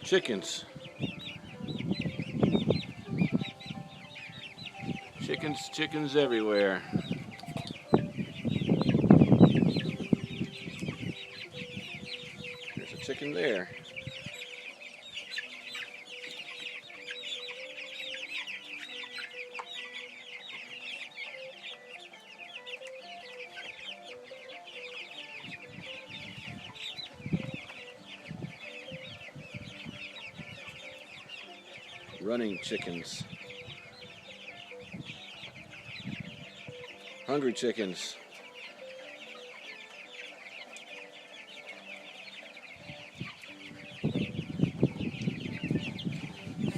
Chickens. Chickens everywhere. There's a chicken there. Running chickens. Hungry chickens.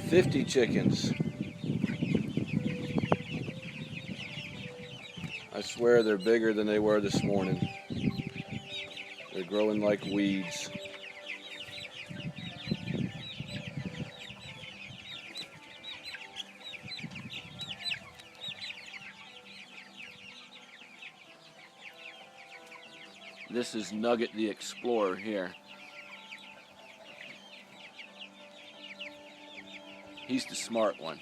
"50 chickens. I swear they're bigger than they were this morning. They're growing like weeds. This is Nugget the Explorer here. He's the smart one.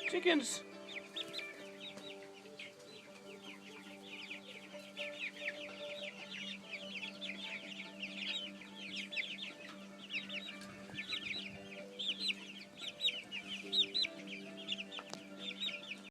Chickens.